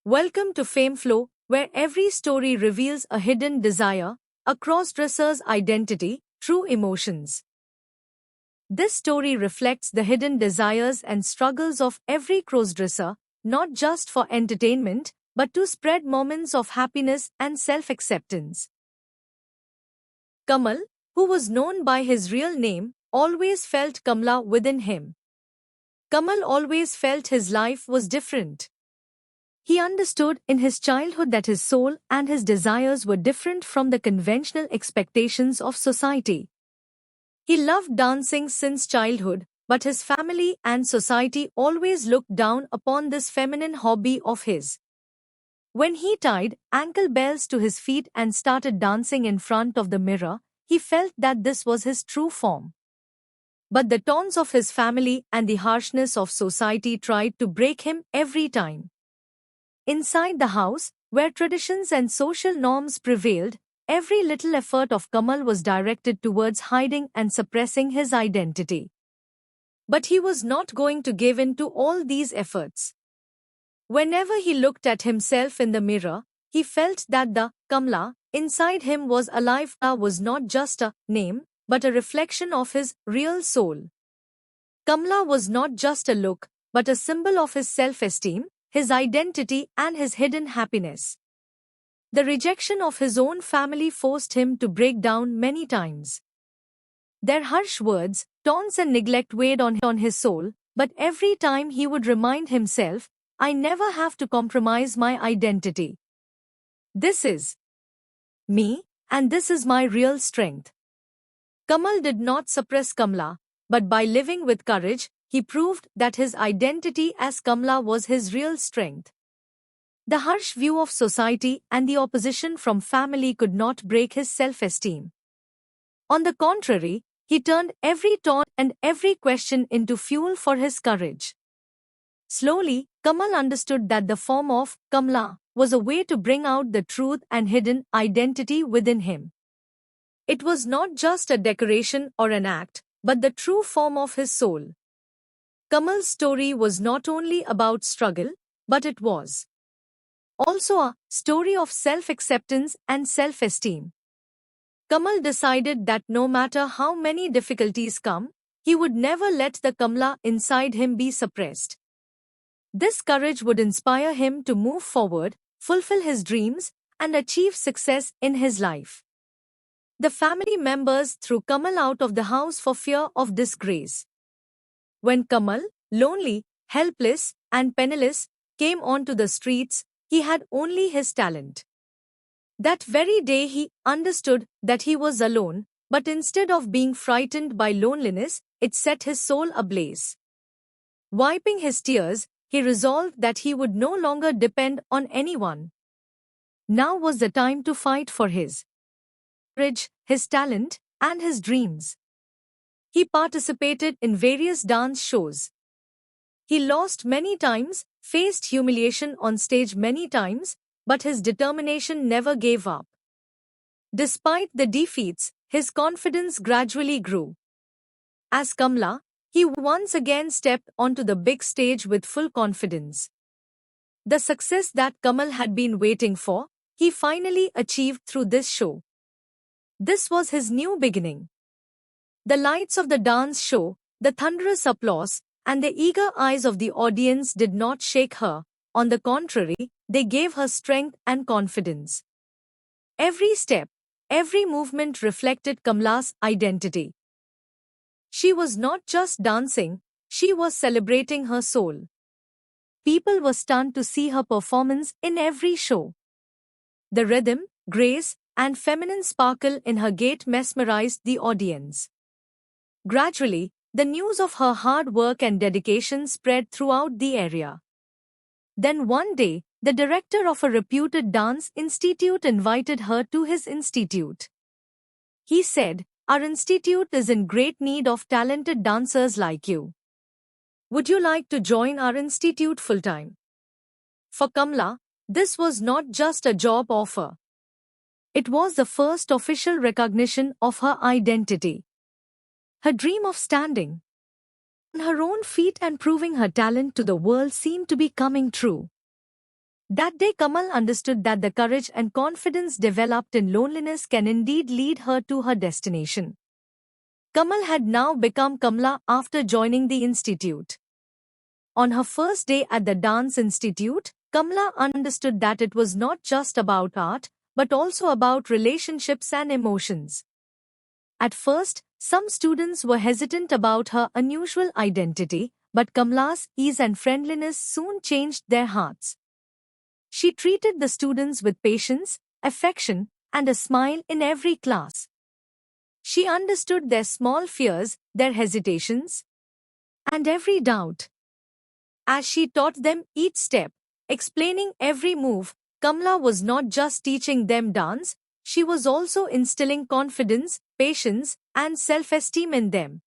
Welcome to Fame Flow, where every story reveals a hidden desire, a crossdresser's identity, true emotions. This story reflects the hidden desires and struggles of every crossdresser, not just for entertainment, but to spread moments of happiness and self-acceptance. Kamal, who was known by his real name, always felt Kamla within him. Kamal always felt his life was different. He understood in his childhood that his soul and his desires were different from the conventional expectations of society. He loved dancing since childhood, but his family and society always looked down upon this feminine hobby of his. When he tied ankle bells to his feet and started dancing in front of the mirror, he felt that this was his true form. But the taunts of his family and the harshness of society tried to break him every time. Inside the house, where traditions and social norms prevailed, every little effort of Kamal was directed towards hiding and suppressing his identity. But he was not going to give in to all these efforts. Whenever he looked at himself in the mirror, he felt that the Kamla inside him was alive. Was not just a name, but a reflection of his real soul. Kamla was not just a look, but a symbol of his self-esteem, his identity and his hidden happiness. The rejection of his own family forced him to break down many times. Their harsh words, taunts and neglect weighed on his soul, but every time he would remind himself, I never have to compromise my identity. This is me, and this is my real strength. Kamal did not suppress Kamla, but by living with courage, he proved that his identity as Kamla was his real strength. The harsh view of society and the opposition from family could not break his self-esteem. On the contrary, he turned every taunt and every question into fuel for his courage. Slowly, Kamal understood that the form of Kamla was a way to bring out the truth and hidden identity within him. It was not just a decoration or an act, but the true form of his soul. Kamal's story was not only about struggle, but it was also a story of self-acceptance and self-esteem. Kamal decided that no matter how many difficulties come, he would never let the Kamla inside him be suppressed. This courage would inspire him to move forward, fulfill his dreams, and achieve success in his life. The family members threw Kamal out of the house for fear of disgrace. When Kamal, lonely, helpless, and penniless, came onto the streets, he had only his talent. That very day he understood that he was alone, but instead of being frightened by loneliness, it set his soul ablaze. Wiping his tears, he resolved that he would no longer depend on anyone. Now was the time to fight for his courage, his talent, and his dreams. He participated in various dance shows. He lost many times, faced humiliation on stage many times, but his determination never gave up. Despite the defeats, his confidence gradually grew. As Kamla, he once again stepped onto the big stage with full confidence. The success that Kamal had been waiting for, he finally achieved through this show. This was his new beginning. The lights of the dance show, the thunderous applause, and the eager eyes of the audience did not shake her. On the contrary, they gave her strength and confidence. Every step, every movement reflected Kamla's identity. She was not just dancing, she was celebrating her soul. People were stunned to see her performance in every show. The rhythm, grace, and feminine sparkle in her gait mesmerized the audience. Gradually, the news of her hard work and dedication spread throughout the area. Then one day, the director of a reputed dance institute invited her to his institute. He said, "Our institute is in great need of talented dancers like you. Would you like to join our institute full-time?" For Kamla, this was not just a job offer. It was the first official recognition of her identity. Her dream of standing on her own feet and proving her talent to the world seemed to be coming true. That day Kamal understood that the courage and confidence developed in loneliness can indeed lead her to her destination. Kamal had now become Kamla after joining the institute. On her first day at the Dance Institute, Kamla understood that it was not just about art, but also about relationships and emotions. At first, some students were hesitant about her unusual identity, but Kamla's ease and friendliness soon changed their hearts. She treated the students with patience, affection, and a smile in every class. She understood their small fears, their hesitations, and every doubt. As she taught them each step, explaining every move, Kamla was not just teaching them dance, she was also instilling confidence, patience, and self-esteem in them.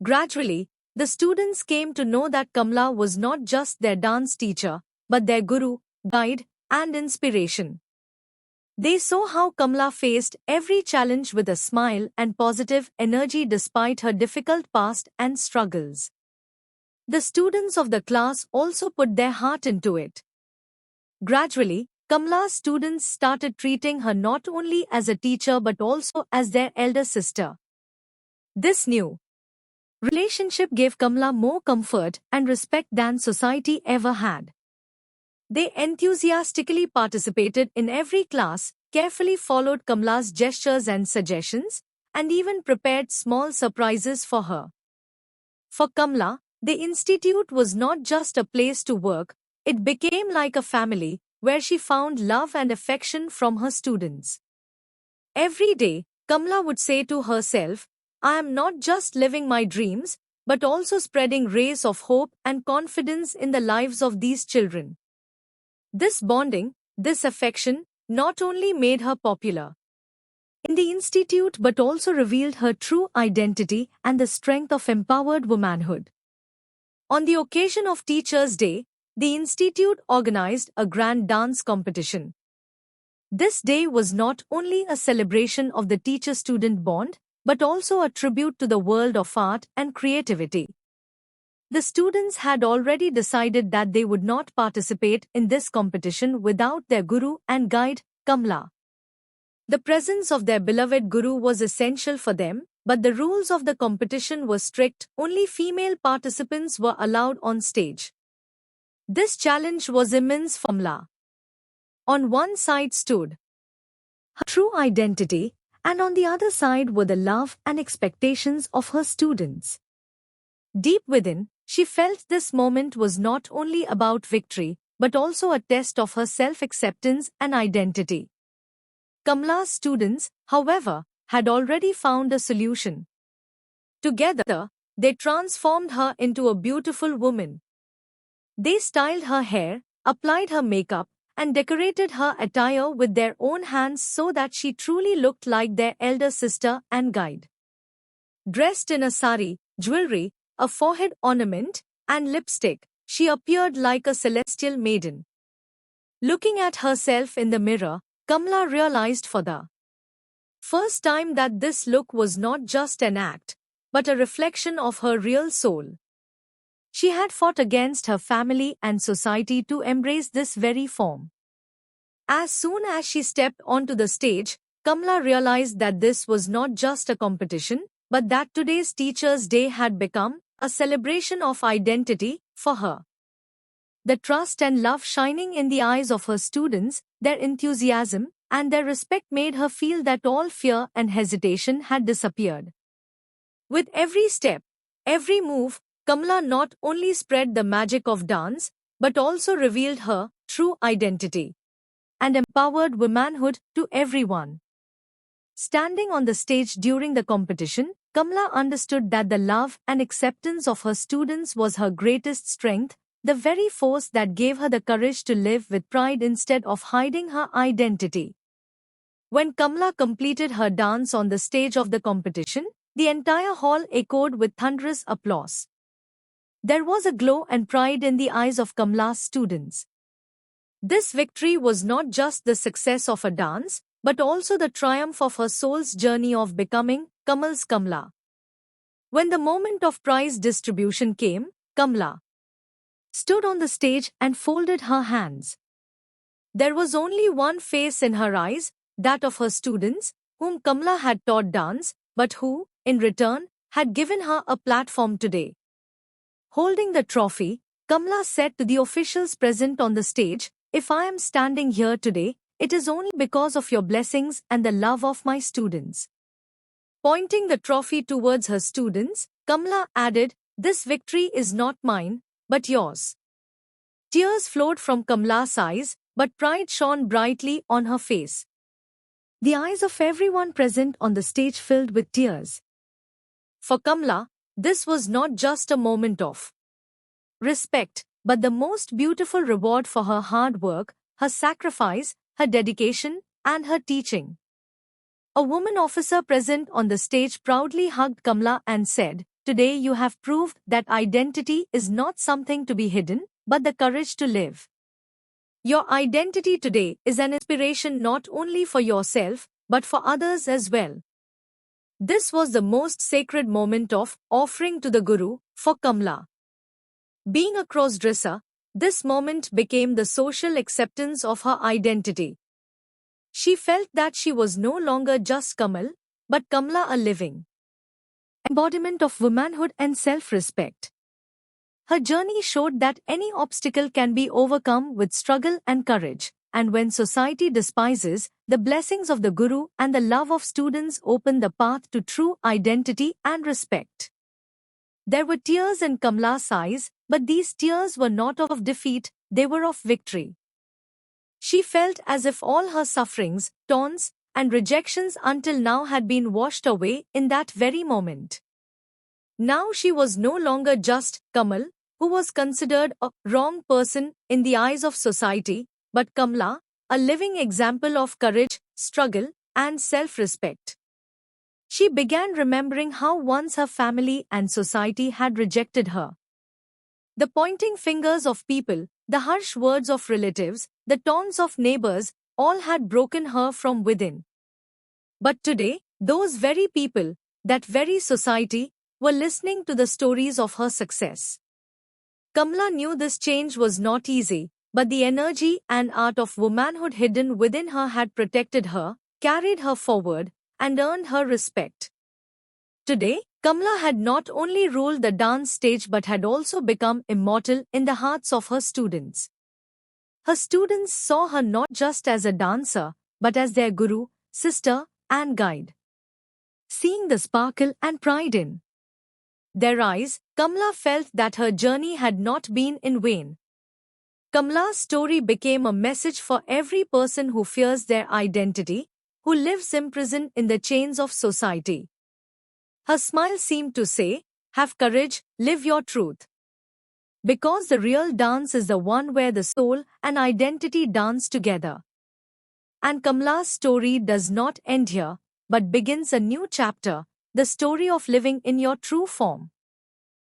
Gradually, the students came to know that Kamla was not just their dance teacher, but their guru, guide, and inspiration. They saw how Kamla faced every challenge with a smile and positive energy despite her difficult past and struggles. The students of the class also put their heart into it. Gradually, Kamla's students started treating her not only as a teacher but also as their elder sister. This new relationship gave Kamla more comfort and respect than society ever had. They enthusiastically participated in every class, carefully followed Kamla's gestures and suggestions, and even prepared small surprises for her. For Kamla, the institute was not just a place to work, it became like a family, where she found love and affection from her students. Every day, Kamla would say to herself, I am not just living my dreams, but also spreading rays of hope and confidence in the lives of these children. This bonding, this affection, not only made her popular in the institute but also revealed her true identity and the strength of empowered womanhood. On the occasion of Teachers' Day, the institute organized a grand dance competition. This day was not only a celebration of the teacher-student bond, but also a tribute to the world of art and creativity. The students had already decided that they would not participate in this competition without their guru and guide, Kamla. The presence of their beloved guru was essential for them, but the rules of the competition were strict, only female participants were allowed on stage. This challenge was immense for Kamla. On one side stood her true identity, and on the other side were the love and expectations of her students. Deep within, she felt this moment was not only about victory, but also a test of her self-acceptance and identity. Kamla's students, however, had already found a solution. Together, they transformed her into a beautiful woman. They styled her hair, applied her makeup, and decorated her attire with their own hands so that she truly looked like their elder sister and guide. Dressed in a sari, jewelry, a forehead ornament, and lipstick, she appeared like a celestial maiden. Looking at herself in the mirror, Kamla realized for the first time that this look was not just an act, but a reflection of her real soul. She had fought against her family and society to embrace this very form. As soon as she stepped onto the stage, Kamla realized that this was not just a competition, but that today's Teachers' Day had become a celebration of identity for her. The trust and love shining in the eyes of her students, their enthusiasm, and their respect made her feel that all fear and hesitation had disappeared. With every step, every move, Kamla not only spread the magic of dance, but also revealed her true identity and empowered womanhood to everyone. Standing on the stage during the competition, Kamla understood that the love and acceptance of her students was her greatest strength, the very force that gave her the courage to live with pride instead of hiding her identity. When Kamla completed her dance on the stage of the competition, the entire hall echoed with thunderous applause. There was a glow and pride in the eyes of Kamla's students. This victory was not just the success of a dance, but also the triumph of her soul's journey of becoming Kamal's Kamla. When the moment of prize distribution came, Kamla stood on the stage and folded her hands. There was only one face in her eyes, that of her students, whom Kamla had taught dance, but who, in return, had given her a platform today. Holding the trophy, Kamla said to the officials present on the stage, "If I am standing here today, it is only because of your blessings and the love of my students." Pointing the trophy towards her students, Kamla added, "This victory is not mine, but yours." Tears flowed from Kamla's eyes, but pride shone brightly on her face. The eyes of everyone present on the stage filled with tears. For Kamla, this was not just a moment of respect, but the most beautiful reward for her hard work, her sacrifice, her dedication, and her teaching. A woman officer present on the stage proudly hugged Kamla and said, "Today you have proved that identity is not something to be hidden, but the courage to live. Your identity today is an inspiration not only for yourself, but for others as well." This was the most sacred moment of offering to the Guru for Kamla. Being a cross-dresser, this moment became the social acceptance of her identity. She felt that she was no longer just Kamal, but Kamla, a living embodiment of womanhood and self-respect. Her journey showed that any obstacle can be overcome with struggle and courage, and when society despises, the blessings of the Guru and the love of students open the path to true identity and respect. There were tears in Kamla's eyes, but these tears were not of defeat, they were of victory. She felt as if all her sufferings, taunts, and rejections until now had been washed away in that very moment. Now she was no longer just Kamal, who was considered a wrong person in the eyes of society, but Kamla, a living example of courage, struggle, and self-respect. She began remembering how once her family and society had rejected her. The pointing fingers of people, the harsh words of relatives, the taunts of neighbors, all had broken her from within. But today, those very people, that very society, were listening to the stories of her success. Kamla knew this change was not easy, but the energy and art of womanhood hidden within her had protected her, carried her forward, and earned her respect. Today, Kamla had not only ruled the dance stage but had also become immortal in the hearts of her students. Her students saw her not just as a dancer, but as their guru, sister, and guide. Seeing the sparkle and pride in their eyes, Kamla felt that her journey had not been in vain. Kamla's story became a message for every person who fears their identity, who lives imprisoned in the chains of society. Her smile seemed to say, "Have courage, live your truth." Because the real dance is the one where the soul and identity dance together. And Kamla's story does not end here, but begins a new chapter, the story of living in your true form.